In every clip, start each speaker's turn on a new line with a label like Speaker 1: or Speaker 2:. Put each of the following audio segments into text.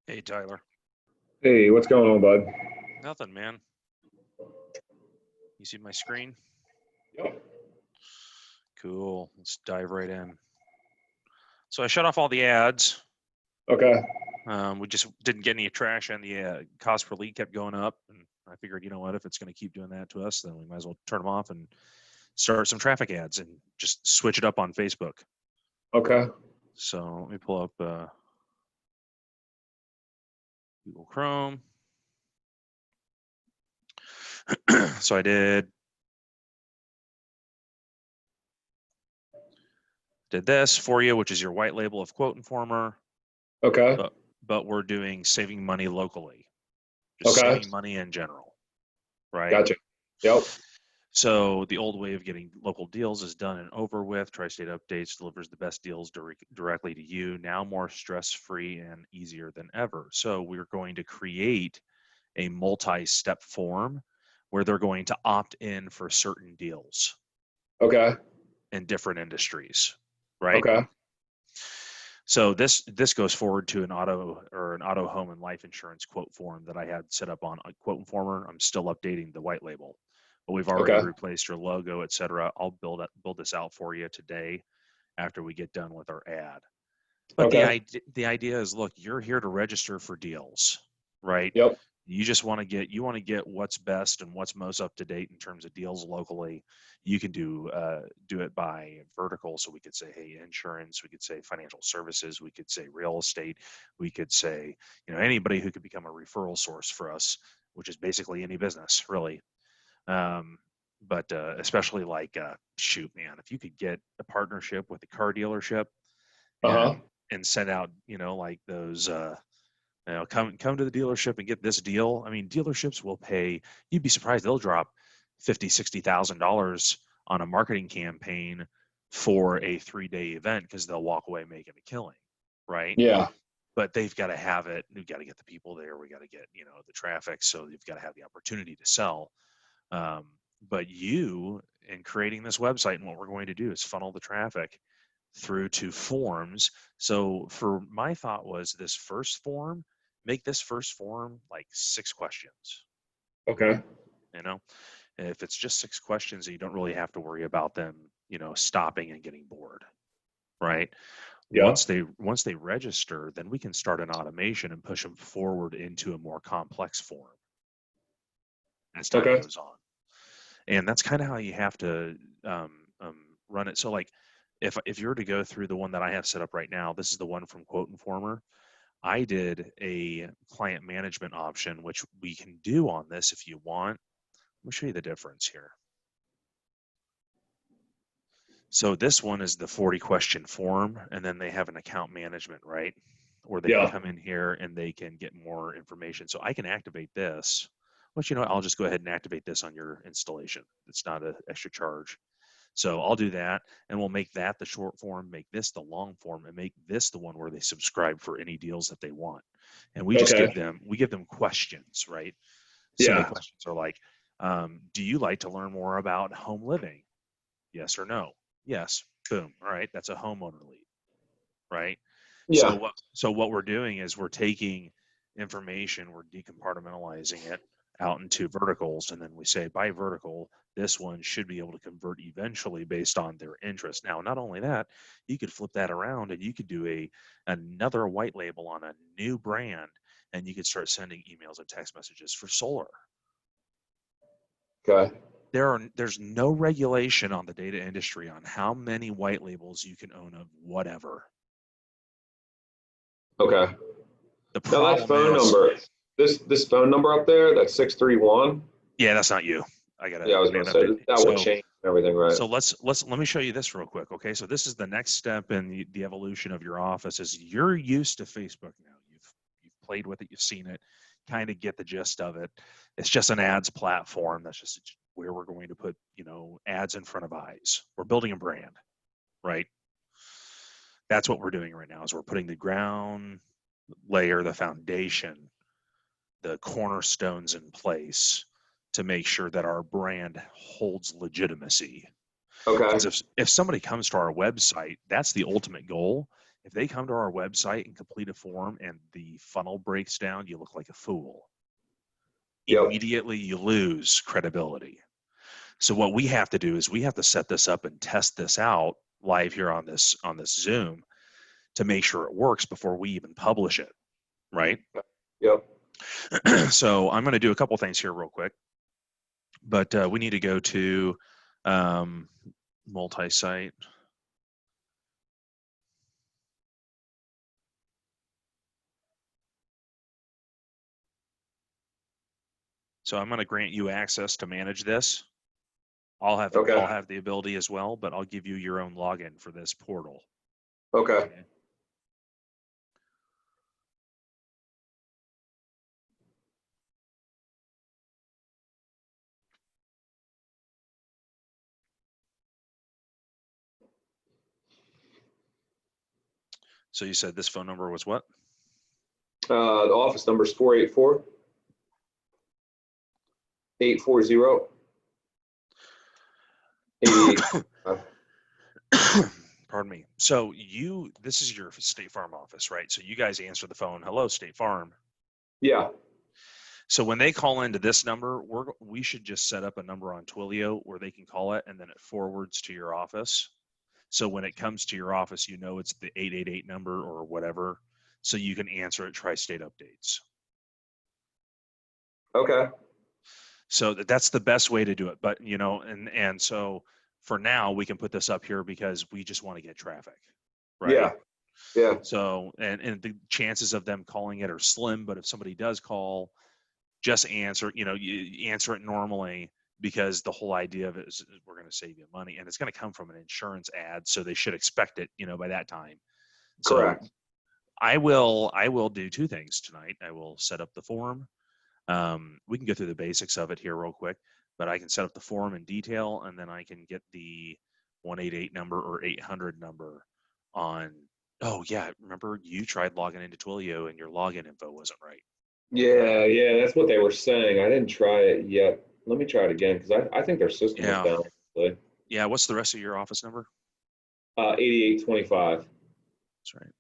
Speaker 1: Hey, Tyler.
Speaker 2: Hey, what's going on, bud?
Speaker 1: Nothing, man. You see my screen?
Speaker 2: Yep.
Speaker 1: Cool. Let's dive right in. So I shut off all the ads.
Speaker 2: Okay.
Speaker 1: We just didn't get any traction. The cost per lead kept going up, and I figured, you know what, if it's going to keep doing that to us, then we might as well turn them off and start some traffic ads and just switch it up on Facebook.
Speaker 2: Okay.
Speaker 1: So let me pull up Google Chrome. So I did this for you, which is your white label of Quote Informer,
Speaker 2: Okay.
Speaker 1: but we're doing saving money locally, just
Speaker 2: Okay.
Speaker 1: saving money in general, right?
Speaker 2: Gotcha. Yep.
Speaker 1: So the old way of getting local deals is done and over with. Tri-State Updates delivers the best deals directly to you, now more stress-free and easier than ever. So we're going to create a multi-step form where they're going to opt in for certain deals
Speaker 2: Okay.
Speaker 1: in different industries, right?
Speaker 2: Okay.
Speaker 1: So this goes forward to an auto home and life insurance quote form that I had set up on Quote Informer. I'm still updating the white label, but we've already
Speaker 2: Okay.
Speaker 1: replaced your logo, etc. I'll build this out for you today after we get done with our ad. But
Speaker 2: Okay.
Speaker 1: the idea is, look, you're here to register for deals, right?
Speaker 2: Yep.
Speaker 1: You just want to get what's best and what's most up to date in terms of deals locally. You can do it by vertical. So we could say, hey, insurance. We could say financial services. We could say real estate. We could say, anybody who could become a referral source for us, which is basically any business, really. Um, but especially like, shoot, man, if you could get a partnership with a car dealership
Speaker 2: Uh-huh.
Speaker 1: and send out, like those. Come to the dealership and get this deal. I mean, dealerships will pay. You'd be surprised they'll drop $50,000-$60,000 on a marketing campaign for a 3-day event because they'll walk away making a killing, right?
Speaker 2: Yeah.
Speaker 1: But they've got to have it. We've got to get the people there. We got to get the traffic. So you've got to have the opportunity to sell. Um, but you, in creating this website, and what we're going to do is funnel the traffic through to forms. So for my thought was this first form, make this first form like 6 questions.
Speaker 2: Okay.
Speaker 1: You know, if it's just 6 questions, you don't really have to worry about them, stopping and getting bored, right?
Speaker 2: Yeah.
Speaker 1: Once they register, then we can start an automation and push them forward into a more complex form as time
Speaker 2: Okay.
Speaker 1: goes on. And that's kind of how you have to run it. So like if you were to go through the one that I have set up right now, this is the one from Quote Informer. I did a client management option, which we can do on this if you want. Let me show you the difference here. So this one is the 40 question form, and then they have an account management, right? Where they can
Speaker 2: Yeah.
Speaker 1: come in here and they can get more information. So I can activate this. But I'll just go ahead and activate this on your installation. It's not an extra charge. So I'll do that, and we'll make that the short form, make this the long form, and make this the one where they subscribe for any deals that they want. And we just
Speaker 2: Okay.
Speaker 1: give them questions, right? So the
Speaker 2: Yeah.
Speaker 1: questions are like, do you like to learn more about home living? Yes or no? Yes. Boom. All right, that's a homeowner lead, right?
Speaker 2: Yeah.
Speaker 1: So what we're doing is we're taking information, we're decompartmentalizing it out into verticals, and then we say by vertical, this one should be able to convert eventually based on their interest. Now, not only that, you could flip that around and you could do another white label on a new brand, and you could start sending emails and text messages for solar.
Speaker 2: Okay.
Speaker 1: There's no regulation on the data industry on how many white labels you can own of whatever.
Speaker 2: Okay.
Speaker 1: The
Speaker 2: Now that
Speaker 1: problem
Speaker 2: phone
Speaker 1: is,
Speaker 2: number, this phone number up there, that's 631.
Speaker 1: yeah, that's not you. I
Speaker 2: Yeah, I was
Speaker 1: gotta
Speaker 2: gonna say
Speaker 1: update.
Speaker 2: that would change everything, right?
Speaker 1: So let me show you this real quick. Okay, so this is the next step in the evolution of your office. Is you're used to Facebook now. You've played with it. You've seen it. Kind of get the gist of it. It's just an ads platform. That's just where we're going to put ads in front of eyes. We're building a brand, right? That's what we're doing right now. Is we're putting the ground layer, the foundation, the cornerstones in place to make sure that our brand holds legitimacy.
Speaker 2: Okay.
Speaker 1: Because if somebody comes to our website, that's the ultimate goal, If they come to our website and complete a form and the funnel breaks down, you look like a fool.
Speaker 2: Yep.
Speaker 1: Immediately you lose credibility. So what we have to do is we have to set this up and test this out live here on this Zoom to make sure it works before we even publish it, right?
Speaker 2: Yep.
Speaker 1: So I'm going to do a couple things here real quick, but we need to go to multi-site. So I'm going to grant you access to manage this. I'll have the ability as well, but I'll give you your own login for this portal.
Speaker 2: Okay.
Speaker 1: So you said this phone number was what?
Speaker 2: The office number is 484-840-88.
Speaker 1: Pardon me. So this is your State Farm office, right? So you guys answer the phone. Hello, State Farm.
Speaker 2: Yeah.
Speaker 1: So when they call into this number, we should just set up a number on Twilio where they can call it, and then it forwards to your office. So when it comes to your office, you know it's the 888 number or whatever, so you can answer at Tri-State Updates.
Speaker 2: Okay.
Speaker 1: So that's the best way to do it. But and so for now we can put this up here because we just want to get traffic, right?
Speaker 2: Yeah. Yeah.
Speaker 1: So and the chances of them calling it are slim, but if somebody does call, just answer. You answer it normally, because the whole idea of it is we're going to save you money, and it's going to come from an insurance ad, so they should expect it, by that time.
Speaker 2: Correct.
Speaker 1: So I will do two things tonight. I will set up the form. We can go through the basics of it here real quick, but I can set up the form in detail, and then I can get the 188 number or 800 number on. Oh yeah, remember you tried logging into Twilio and your login info wasn't right.
Speaker 2: Yeah, that's what they were saying. I didn't try it yet. Let me try it again, because I think their system is down. Actually.
Speaker 1: Yeah, what's the rest of your office number?
Speaker 2: 8825.
Speaker 1: That's right.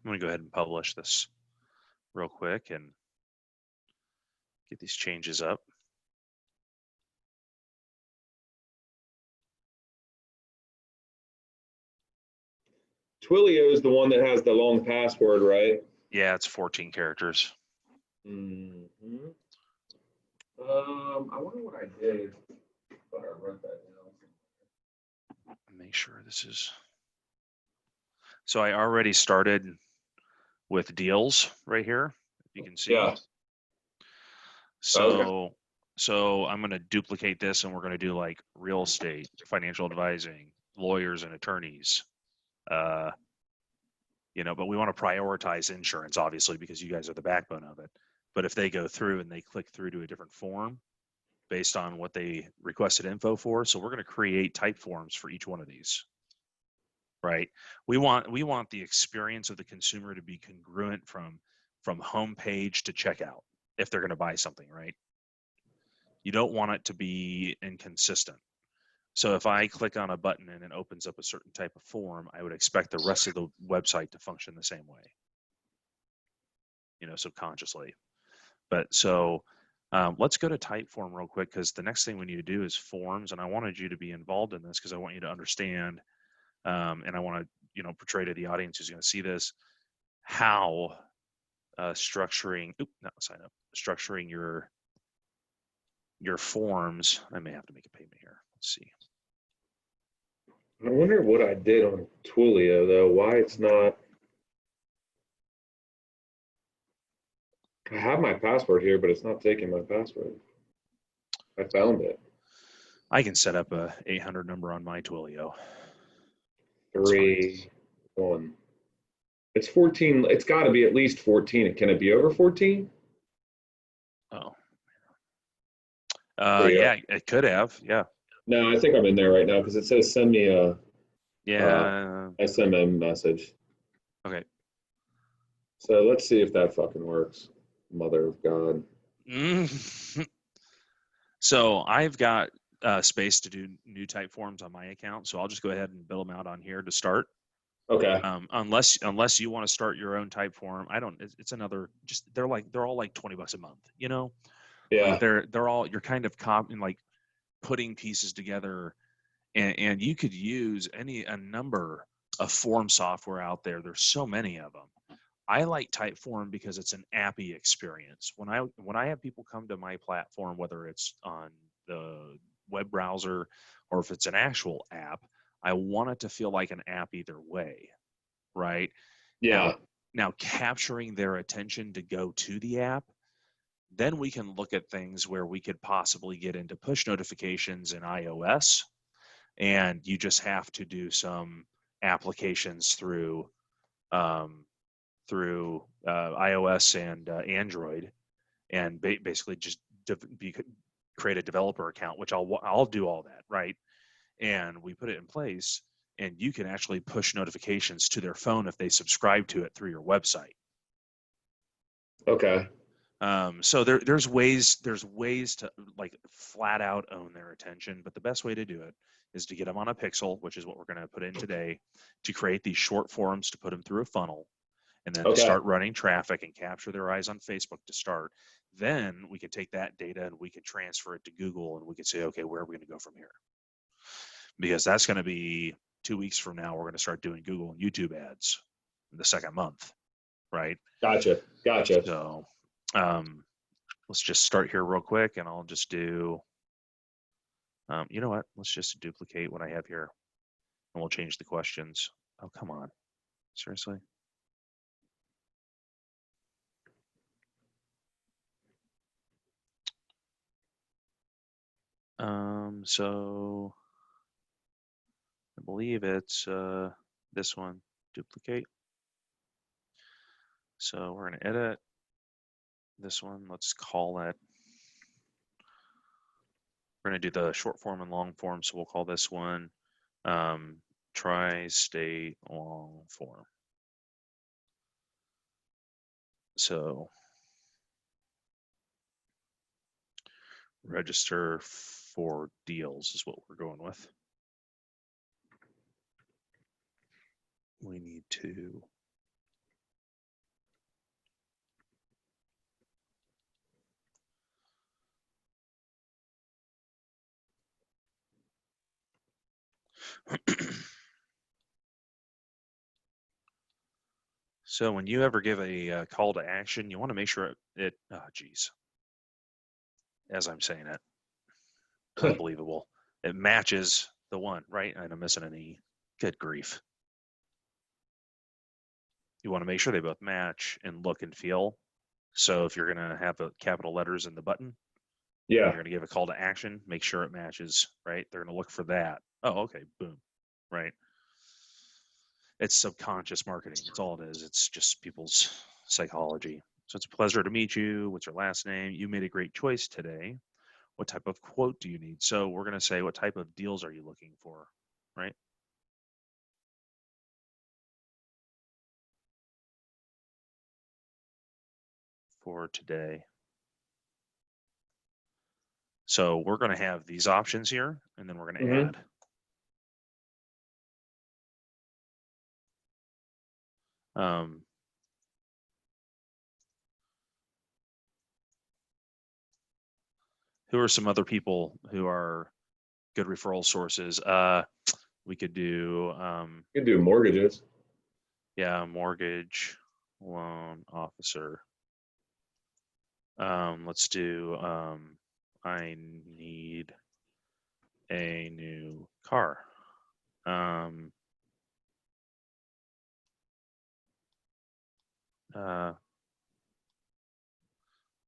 Speaker 1: I'm going to go ahead and publish this real quick and get these changes up.
Speaker 2: Twilio is the one that has the long password, right?
Speaker 1: Yeah, it's 14 characters.
Speaker 2: Mm-hmm. I wonder what I did. But I wrote that down.
Speaker 1: Make sure this is. So I already started with deals right here, if you can see.
Speaker 2: Yeah.
Speaker 1: So I'm going to duplicate this, and we're going to do like real estate, financial advising, lawyers and attorneys. But we want to prioritize insurance, obviously, because you guys are the backbone of it. But if they go through and they click through to a different form based on what they requested info for, so we're going to create type forms for each one of these. Right? We want the experience of the consumer to be congruent from home page to checkout if they're going to buy something, right? You don't want it to be inconsistent. So if I click on a button and it opens up a certain type of form, I would expect the rest of the website to function the same way, subconsciously. But so let's go to Typeform real quick, because the next thing we need to do is forms, and I wanted you to be involved in this because I want you to understand, and I want to portray to the audience who's going to see this how structuring your forms. I may have to make a payment here. Let's see.
Speaker 2: I wonder what I did on Twilio, though. Why it's not. I have my password here, but it's not taking my password. I found it.
Speaker 1: I can set up a 800 number on my Twilio.
Speaker 2: 3-1. It's 14. It's got to be at least 14. Can it be over 14?
Speaker 1: Oh,
Speaker 2: There you go.
Speaker 1: yeah, it could have. Yeah,
Speaker 2: No, I think I'm in there right now because it says send me a
Speaker 1: yeah.
Speaker 2: SMM message.
Speaker 1: Okay.
Speaker 2: So let's see if that fucking works. Mother of God.
Speaker 1: So I've got space to do new type forms on my account, so I'll just go ahead and build them out on here to start.
Speaker 2: Okay.
Speaker 1: Unless you want to start your own type form, I don't. It's another. Just they're all like $20 a month. You know, like
Speaker 2: Yeah.
Speaker 1: they're all you're kind of copying, like putting pieces together, and you could use a number of form software out there. There's so many of them. I like Typeform because it's an appy experience. When I have people come to my platform, whether it's on the web browser or if it's an actual app, I want it to feel like an app either way, right? Now,
Speaker 2: Yeah.
Speaker 1: now capturing their attention to go to the app, then we can look at things where we could possibly get into push notifications in iOS, and you just have to do some applications um, through iOS and Android, and basically just create a developer account, which I'll do all that, right? And we put it in place, and you can actually push notifications to their phone if they subscribe to it through your website.
Speaker 2: Okay.
Speaker 1: So there's ways to like flat out own their attention, but the best way to do it is to get them on a Pixel, which is what we're going to put in today, to create these short forms to put them through a funnel, and then to
Speaker 2: Okay.
Speaker 1: start running traffic and capture their eyes on Facebook to start. Then we could take that data and we could transfer it to Google, and we could say, okay, where are we going to go from here? Because that's going to be 2 weeks from now. We're going to start doing Google and YouTube ads in the second month, right?
Speaker 2: Gotcha. Gotcha.
Speaker 1: So let's just start here real quick, and I'll just do, you know what? Let's just duplicate what I have here, and we'll change the questions. Oh, come on. Seriously? So I believe it's this one, duplicate. So we're going to edit this one. Let's call it, we're going to do the short form and long form. So we'll call this one tri-state long form. So register for deals is what we're going with. We need to so when you ever give a call to action, you want to make sure geez, as I'm saying it, unbelievable. It matches the one, right? And I'm missing an E. Good grief. You want to make sure they both match and look and feel. So if you're going to have capital letters in the button,
Speaker 2: Yeah.
Speaker 1: you're going to give a call to action, make sure it matches, right? They're going to look for that. Oh, okay, boom, right? It's subconscious marketing. That's all it is. It's just people's psychology. So it's a pleasure to meet you. What's your last name? You made a great choice today. What type of quote do you need? So we're going to say, what type of deals are you looking for, right? For today. So we're going to have these options here, and then we're going to add. Who are some other people who are good referral sources? We could do
Speaker 2: You can do mortgages.
Speaker 1: yeah, mortgage loan officer. Let's do I need a new car.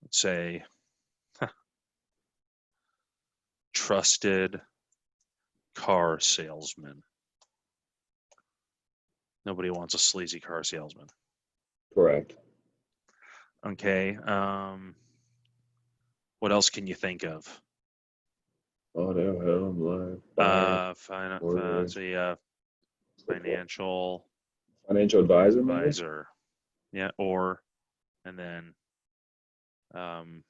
Speaker 1: Let's say trusted car salesman. Nobody wants a sleazy car salesman.
Speaker 2: Correct.
Speaker 1: Okay. What else can you think of?
Speaker 2: Auto, home, life, fire, mortgage,
Speaker 1: Financial
Speaker 2: financial advisor, maybe?
Speaker 1: advisor. Yeah, and then um,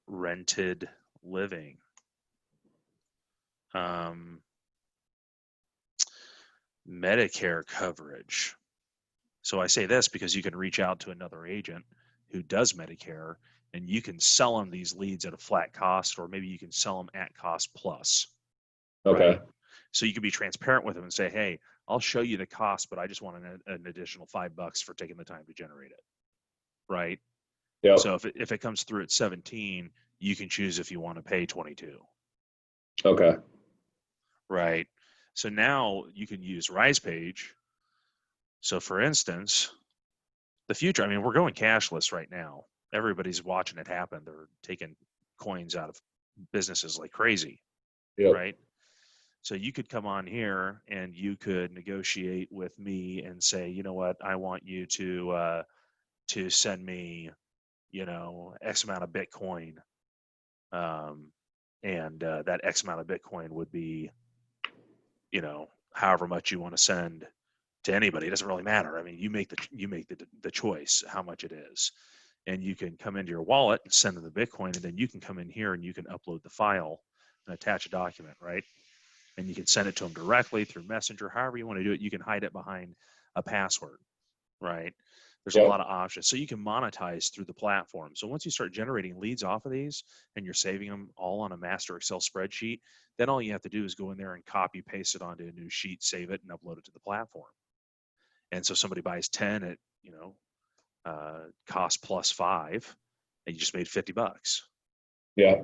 Speaker 1: rented living. Medicare coverage. So I say this because you can reach out to another agent who does Medicare, and you can sell them these leads at a flat cost, or maybe you can sell them at cost plus.
Speaker 2: Okay.
Speaker 1: Right? So you can be transparent with them and say, hey, I'll show you the cost, but I just want an additional $5 for taking the time to generate it. Right?
Speaker 2: Yep.
Speaker 1: So if it comes through at 17, you can choose if you want to pay 22.
Speaker 2: Okay.
Speaker 1: Right? So now you can use RisePage. So for instance, the future, I mean, we're going cashless right now. Everybody's watching it happen. They're taking coins out of businesses like crazy.
Speaker 2: Yep.
Speaker 1: Right? So you could come on here and you could negotiate with me and say, you know what, I want you to send me, X amount of Bitcoin, and that X amount of Bitcoin would be, however much you want to send to anybody. It doesn't really matter. I mean, you make the choice how much it is, and you can come into your wallet and send them the Bitcoin, and then you can come in here and you can upload the file and attach a document, right? And you can send it to them directly through Messenger, however you want to do it. You can hide it behind a password, right? There's a lot of options. So you can monetize through the platform. So once you start generating leads off of these and you're saving them all on a master Excel spreadsheet, then all you have to do is go in there and copy paste it onto a new sheet, save it, and upload it to the platform. And so somebody buys 10 at, cost plus 5, and you just made $50.
Speaker 2: Yeah.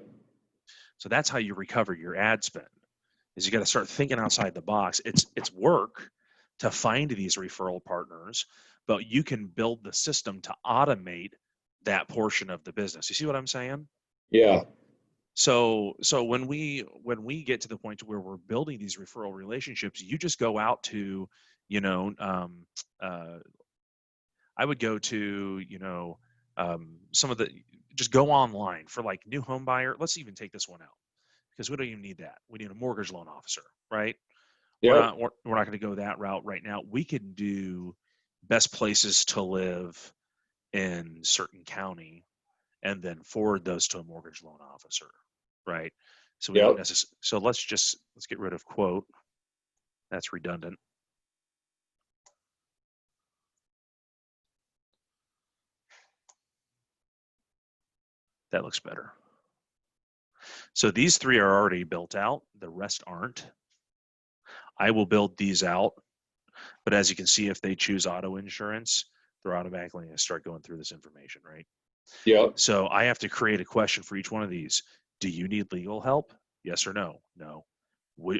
Speaker 1: So that's how you recover your ad spend. Is you got to start thinking outside the box. It's work to find these referral partners, but you can build the system to automate that portion of the business. You see what I'm saying?
Speaker 2: Yeah.
Speaker 1: So when we get to the point where we're building these referral relationships, you just go out to, I would go to, some of the, just go online for like new home buyer. Let's even take this one out because we don't even need that. We need a mortgage loan officer, right?
Speaker 2: Yep.
Speaker 1: We're not going to go that route right now. We can do best places to live in certain county and then forward those to a mortgage loan officer, right? So we don't
Speaker 2: Yep.
Speaker 1: necessarily. So let's get rid of quote. That's redundant. That looks better. So these 3 are already built out. The rest aren't. I will build these out. But as you can see, if they choose auto insurance, they're automatically going to start going through this information, right?
Speaker 2: Yep.
Speaker 1: So I have to create a question for each one of these. Do you need legal help? Yes or no? No.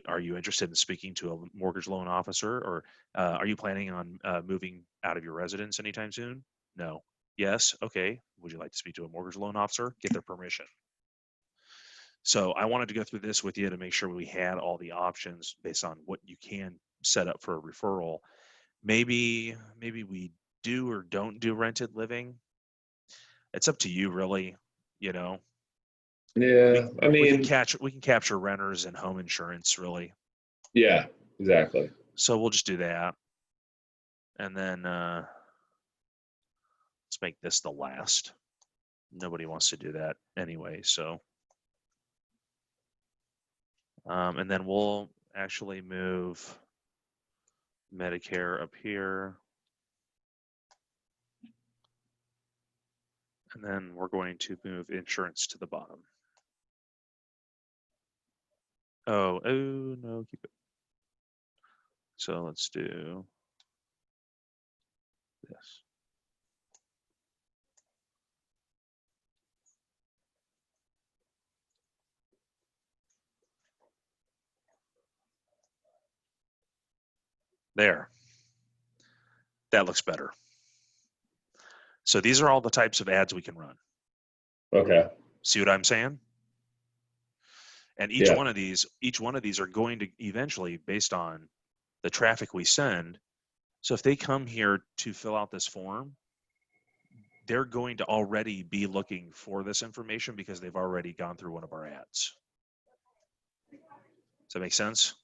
Speaker 1: Are you interested in speaking to a mortgage loan officer, or are you planning on moving out of your residence anytime soon? No. Yes. Okay. Would you like to speak to a mortgage loan officer? Get their permission. So I wanted to go through this with you to make sure we had all the options based on what you can set up for a referral. Maybe we do or don't do rented living. It's up to you, really.
Speaker 2: Yeah.
Speaker 1: We
Speaker 2: I mean,
Speaker 1: we can capture renters and home insurance, really.
Speaker 2: yeah, exactly.
Speaker 1: So we'll just do that, and then let's make this the last. Nobody wants to do that anyway, so and then we'll actually move Medicare up here, and then we're going to move insurance to the bottom. Oh no, keep it. So let's do this. There. That looks better. So these are all the types of ads we can run.
Speaker 2: Okay.
Speaker 1: See what I'm saying? And each one of these are going to eventually, based on the traffic we send. So if they come here to fill out this form, they're going to already be looking for this information because they've already gone through one of our ads. Does that make sense?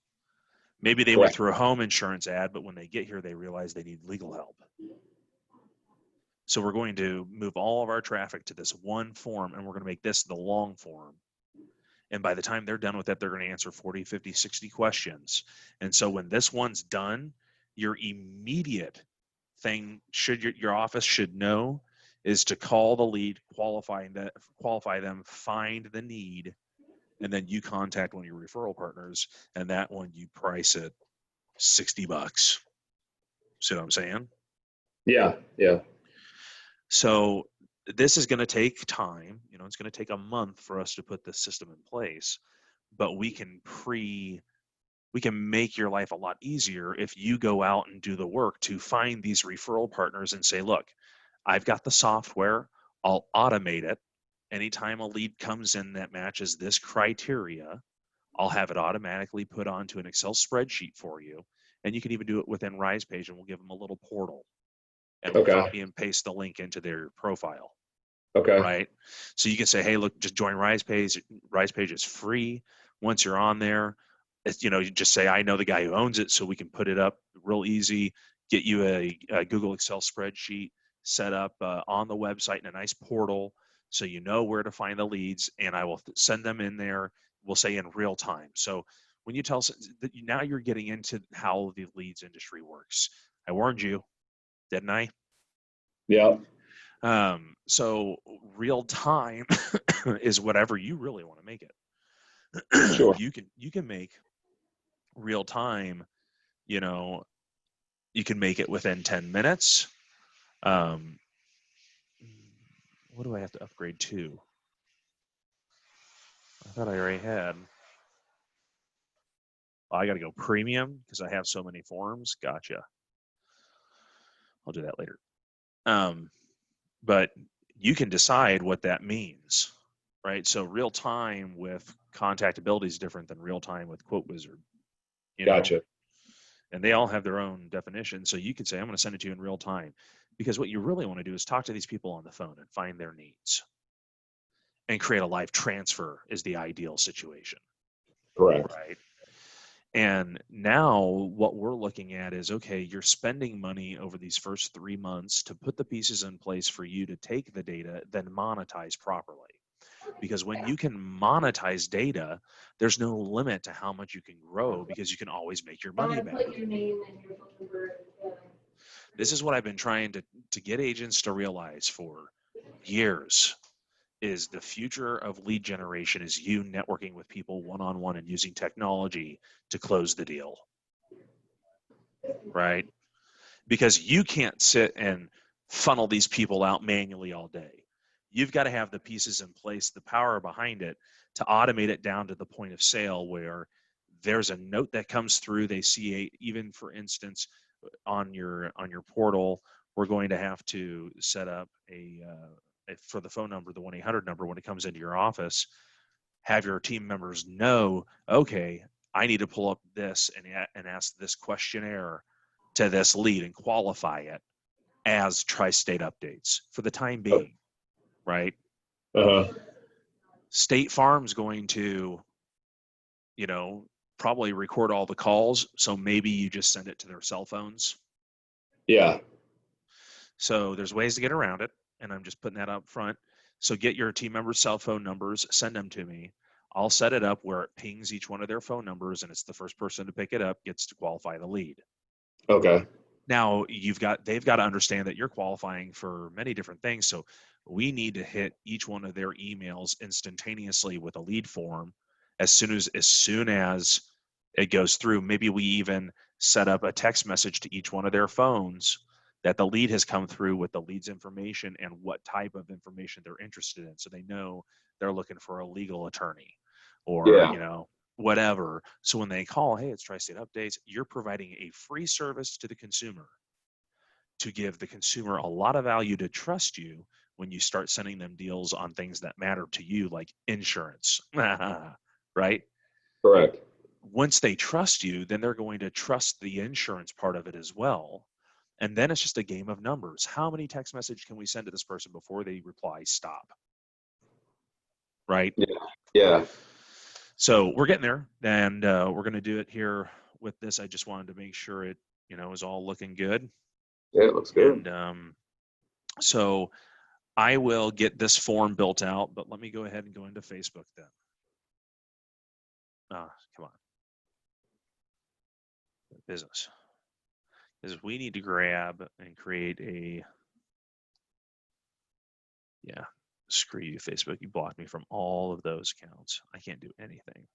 Speaker 1: Maybe they went
Speaker 2: Correct.
Speaker 1: through a home insurance ad, but when they get here, they realize they need legal help. So we're going to move all of our traffic to this one form, and we're going to make this the long form. And by the time they're done with that, they're going to answer 40, 50, 60 questions. And so when this one's done, your immediate thing your office should know is to call the lead, qualify them, find the need, and then you contact one of your referral partners, and that one you price it $60. See what I'm saying?
Speaker 2: Yeah. Yeah.
Speaker 1: So this is going to take time. It's going to take a month for us to put this system in place, but we can make your life a lot easier if you go out and do the work to find these referral partners and say, look, I've got the software. I'll automate it. Anytime a lead comes in that matches this criteria, I'll have it automatically put onto an Excel spreadsheet for you. And you can even do it within RisePage, and we'll give them a little portal. And we'll
Speaker 2: Okay.
Speaker 1: copy and paste the link into their profile.
Speaker 2: Okay.
Speaker 1: Right? So you can say, hey, look, just join RisePage. RisePage is free. Once you're on there, you just say, I know the guy who owns it, so we can put it up real easy, get you a Google Excel spreadsheet set up on the website in a nice portal so you know where to find the leads, and I will send them in there, we'll say in real time. So when you tell that, now you're getting into how the leads industry works. I warned you, didn't I?
Speaker 2: Yeah.
Speaker 1: So real time is whatever you really want to make it.
Speaker 2: Sure.
Speaker 1: You can make real time, you can make it within 10 minutes. What do I have to upgrade to? I thought I already had. I got to go premium because I have so many forms. Gotcha. I'll do that later. But you can decide what that means, right? So real time with contactability is different than real time with Quote Wizard.
Speaker 2: Gotcha.
Speaker 1: And they all have their own definition. So you could say, I'm going to send it to you in real time, because what you really want to do is talk to these people on the phone and find their needs and create a live transfer is the ideal situation.
Speaker 2: Correct.
Speaker 1: Right. And now what we're looking at is, okay, you're spending money over these first 3 months to put the pieces in place for you to take the data, then monetize properly. Because when you can monetize data, there's no limit to how much you can grow, because you can always make your money back.
Speaker 3: Put your name and your phone number.
Speaker 1: This is what I've been trying to get agents to realize for years, is the future of lead generation is you networking with people one-on-one and using technology to close the deal. Right? Because you can't sit and funnel these people out manually all day. You've got to have the pieces in place, the power behind it, to automate it down to the point of sale where there's a note that comes through. They see even for instance, on your portal, we're going to have to set up for the phone number, the 1-800 number, when it comes into your office, have your team members know, okay, I need to pull up this and ask this questionnaire to this lead and qualify it as Tri-State Updates for the time being, right?
Speaker 2: Uh-huh.
Speaker 1: State Farm's going to, probably record all the calls, so maybe you just send it to their cell phones.
Speaker 2: Yeah.
Speaker 1: So there's ways to get around it, and I'm just putting that up front. So get your team members' cell phone numbers, send them to me. I'll set it up where it pings each one of their phone numbers, and it's the first person to pick it up gets to qualify the lead.
Speaker 2: Okay.
Speaker 1: Now they've got to understand that you're qualifying for many different things. So we need to hit each one of their emails instantaneously with a lead form as soon as it goes through. Maybe we even set up a text message to each one of their phones that the lead has come through with the lead's information and what type of information they're interested in. So they know they're looking for a legal attorney or, whatever. So when they call, hey, it's Tri-State Updates, you're providing a free service to the consumer to give the consumer a lot of value to trust you when you start sending them deals on things that matter to you, like insurance, right?
Speaker 2: Correct.
Speaker 1: once they trust you, then they're going to trust the insurance part of it as well. And then it's just a game of numbers. How many text messages can we send to this person before they reply stop? Right?
Speaker 2: Yeah.
Speaker 1: So we're getting there, and we're going to do it here with this. I just wanted to make sure it, is all looking good.
Speaker 2: Yeah, it looks good.
Speaker 1: And so I will get this form built out, but let me go ahead and go into Facebook then. Come on. Business. Because we need to grab and create a, screw you, Facebook. You blocked me from all of those accounts. I can't do anything.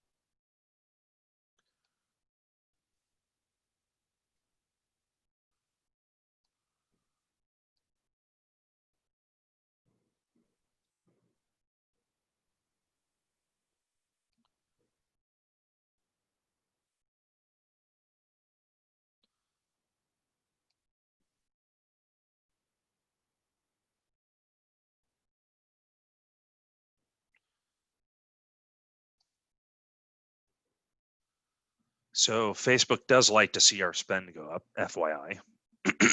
Speaker 1: So Facebook does like to see our spend go up, FYI.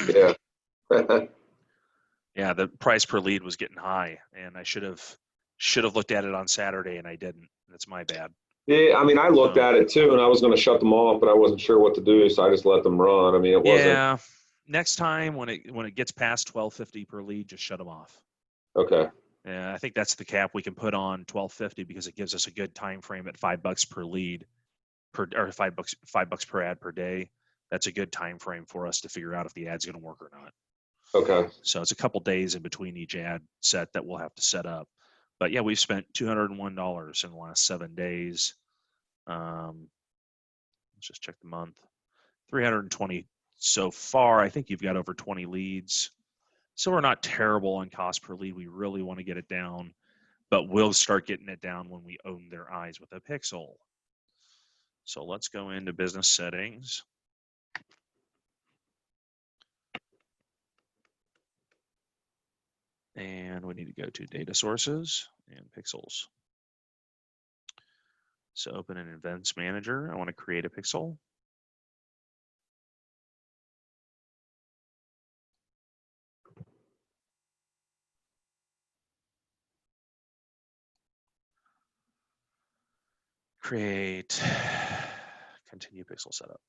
Speaker 2: Yeah.
Speaker 1: Yeah, the price per lead was getting high, and I should have looked at it on Saturday, and I didn't. That's my bad.
Speaker 2: Yeah, I mean, I looked at it too, and I was going to shut them off, but I wasn't sure what to do, so I just let them run. I mean, it wasn't.
Speaker 1: Yeah. Next time when it gets past $12.50 per lead, just shut them off.
Speaker 2: Okay.
Speaker 1: Yeah, I think that's the cap we can put on $12.50 because it gives us a good time frame at $5 per lead, or $5 per ad per day. That's a good time frame for us to figure out if the ad's going to work or not.
Speaker 2: Okay.
Speaker 1: So it's a couple days in between each ad set that we'll have to set up. But yeah, we've spent $201 in the last 7 days. Let's just check the month. 320 so far. I think you've got over 20 leads. So we're not terrible on cost per lead. We really want to get it down, but we'll start getting it down when we own their eyes with a pixel. So let's go into business settings. And we need to go to data sources and pixels. So open an events manager. I want to create a pixel. Create, continue pixel setup.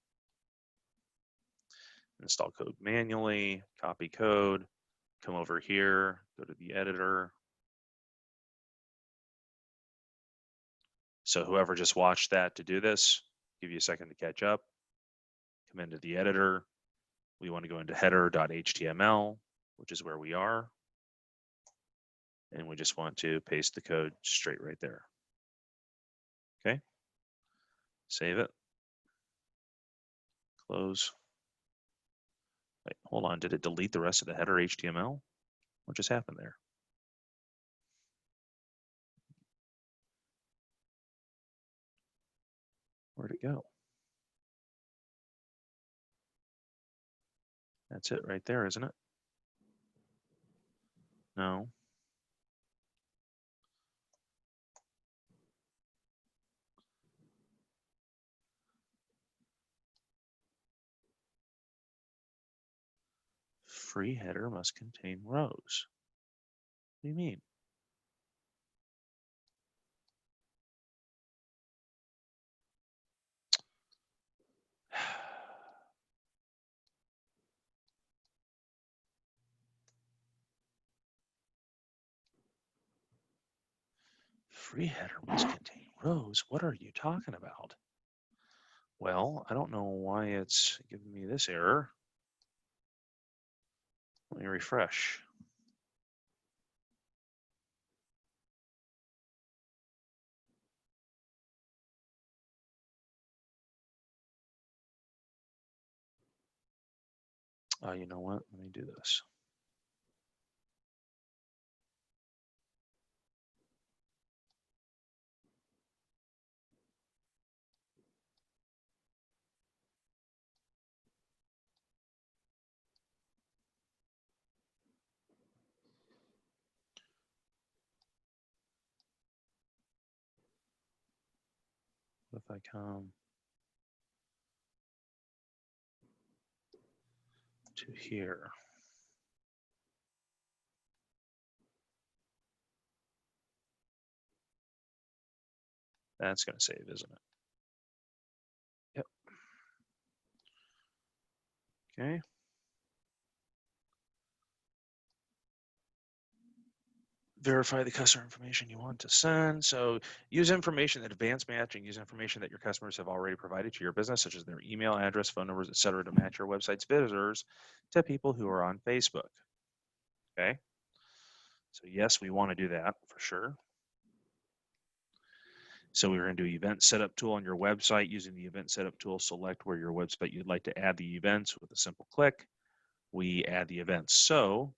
Speaker 1: Install code manually, copy code, come over here, go to the editor. So whoever just watched that to do this, give you a second to catch up. Come into the editor. We want to go into header.html, which is where we are. And we just want to paste the code straight right there. Okay. Save it. Close. Wait, hold on. Did it delete the rest of the header HTML? What just happened there? Where'd it go? That's it right there, isn't it? No. Free header must contain rows. What do you mean? Free header must contain rows. What are you talking about? Well, I don't know why it's giving me this error. Let me refresh. You know what? Let me do this. If I come to here. That's going to save, isn't it? Yep. Okay. Verify the customer information you want to send. So use information, advanced matching, use information that your customers have already provided to your business, such as their email address, phone numbers, etc., to match your website's visitors to people who are on Facebook. Okay. So yes, we want to do that for sure. So we're going to do event setup tool on your website. Using the event setup tool, select where your website you'd like to add the events with a simple click. We add the events. So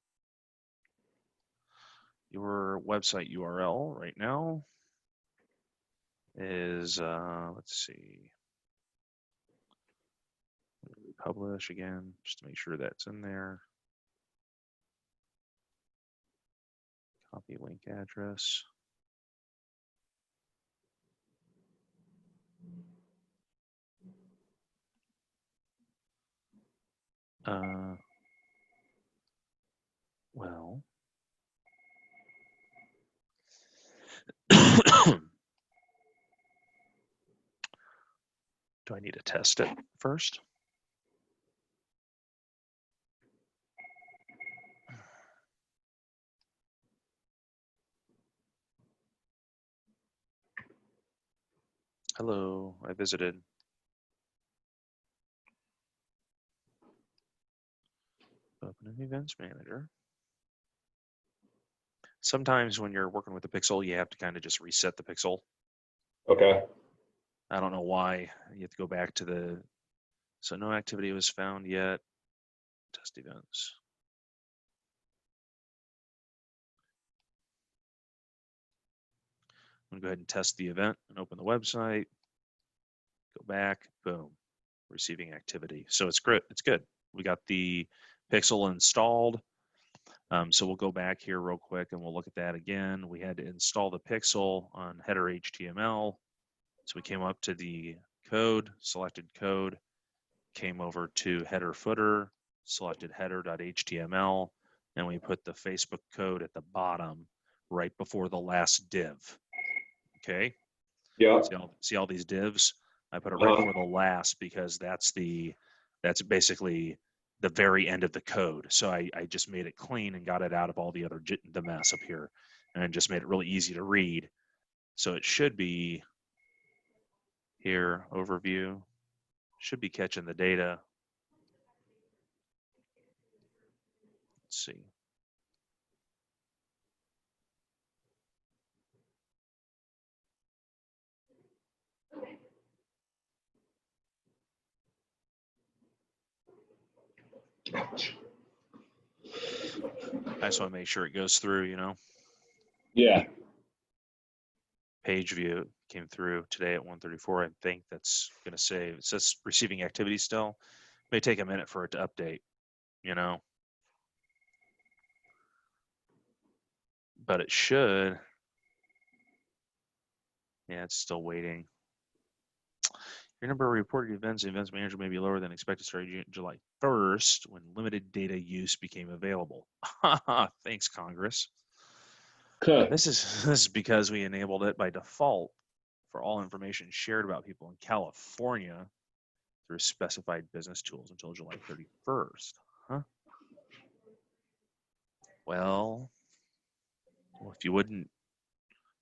Speaker 1: your website URL right now is, let's see, publish again, just to make sure that's in there. Copy link address. Well, do I need to test it first? Hello, I visited. Open an events manager. Sometimes when you're working with the pixel, you have to kind of just reset the pixel.
Speaker 2: Okay.
Speaker 1: I don't know why. You have to go back to the, so no activity was found yet. Test events. I'm gonna go ahead and test the event and open the website. Go back, boom, receiving activity. So it's great, it's good. We got the pixel installed. So we'll go back here real quick and we'll look at that again. We had to install the pixel on header HTML. So we came up to the code, selected code, came over to header footer, selected header.html, and we put the Facebook code at the bottom right before the last div. Okay.
Speaker 2: Yeah.
Speaker 1: See all these divs? I put it right before the last because that's basically the very end of the code. So I just made it clean and got it out of all the other the mess up here, and just made it really easy to read. So it should be here, overview, should be catching the data. Let's see. I just want to make sure it goes through, you know.
Speaker 2: Yeah.
Speaker 1: Page view came through today at 1:34. I think that's going to save. It says receiving activity still. May take a minute for it to update, you know. But it should. Yeah, it's still waiting. Your number of reported events, the events manager may be lower than expected starting July 1st when limited data use became available. Thanks, Congress.
Speaker 2: Huh.
Speaker 1: This is because we enabled it by default for all information shared about people in California through specified business tools until July 31st. Huh? Well, if you wouldn't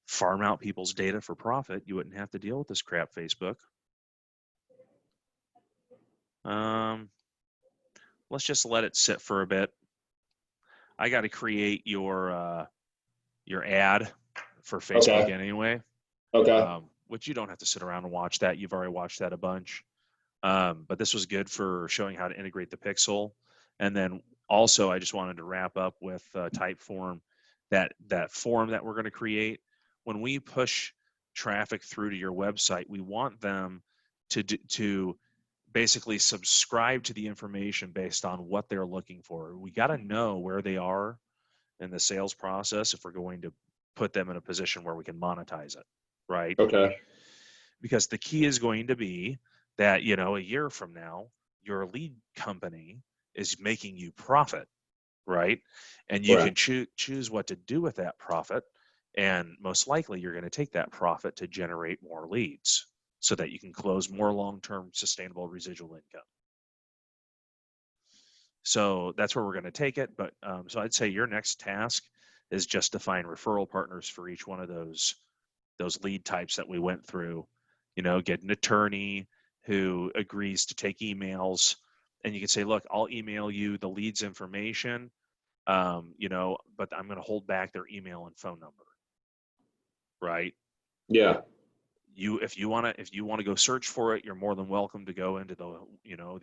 Speaker 1: farm out people's data for profit, you wouldn't have to deal with this crap, Facebook. Let's just let it sit for a bit. I got to create your ad for Facebook anyway.
Speaker 2: Okay.
Speaker 1: Which you don't have to sit around and watch that. You've already watched that a bunch. But this was good for showing how to integrate the pixel. And then also, I just wanted to wrap up with Typeform, that form that we're going to create. When we push traffic through to your website, we want them to basically subscribe to the information based on what they're looking for. We got to know where they are in the sales process if we're going to put them in a position where we can monetize it, right?
Speaker 2: Okay.
Speaker 1: Because the key is going to be that, you know, a year from now, your lead company is making you profit, right? And you
Speaker 2: Correct.
Speaker 1: can choose what to do with that profit. And most likely you're going to take that profit to generate more leads so that you can close more long-term sustainable residual income. So that's where we're going to take it. But so I'd say your next task is just to find referral partners for each one of those lead types that we went through. Get an attorney who agrees to take emails, and you can say, look, I'll email you the leads information, but I'm going to hold back their email and phone number, right?
Speaker 2: Yeah.
Speaker 1: If you want to go search for it, you're more than welcome to go into the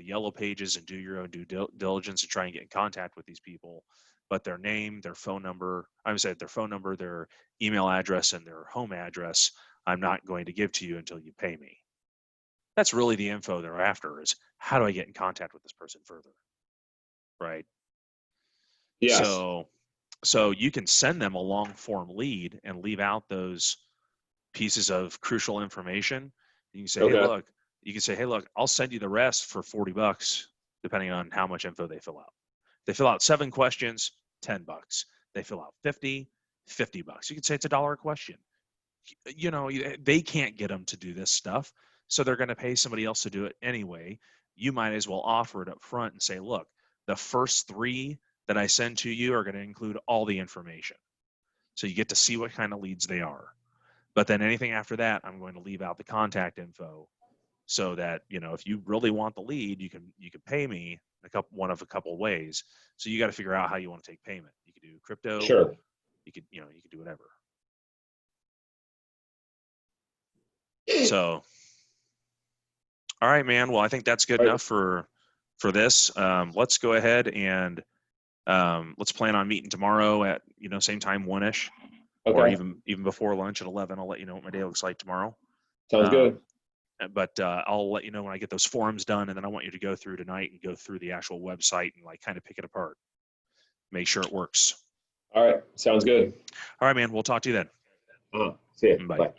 Speaker 1: yellow pages and do your own due diligence and try and get in contact with these people. But their name, their phone number, their email address, and their home address, I'm not going to give to you until you pay me. That's really the info they're after, is how do I get in contact with this person further, right?
Speaker 2: Yes.
Speaker 1: So you can send them a long form lead and leave out those pieces of crucial information. You can say,
Speaker 2: Okay.
Speaker 1: hey, look, I'll send you the rest for $40, depending on how much info they fill out. They fill out 7 questions, $10. They fill out 50, $50. You can say it's $1 a question. They can't get them to do this stuff, so they're going to pay somebody else to do it anyway. You might as well offer it up front and say, look, the first 3 that I send to you are going to include all the information. So you get to see what kind of leads they are. But then anything after that, I'm going to leave out the contact info, so that if you really want the lead, you can pay me one of a couple ways. So you got to figure out how you want to take payment. You could do crypto.
Speaker 2: Sure.
Speaker 1: You could do whatever. So, all right, man. Well, I think that's good enough for this. Let's go ahead and let's plan on meeting tomorrow at same time, 1-ish.
Speaker 2: Okay.
Speaker 1: Or even before lunch at 11. I'll let you know what my day looks like tomorrow.
Speaker 2: Sounds good.
Speaker 1: But I'll let you know when I get those forms done, and then I want you to go through tonight and go through the actual website and kind of pick it apart. Make sure it works.
Speaker 2: All right. Sounds good.
Speaker 1: All right, man. We'll talk to you then.
Speaker 2: See you.
Speaker 1: Bye.
Speaker 2: Bye.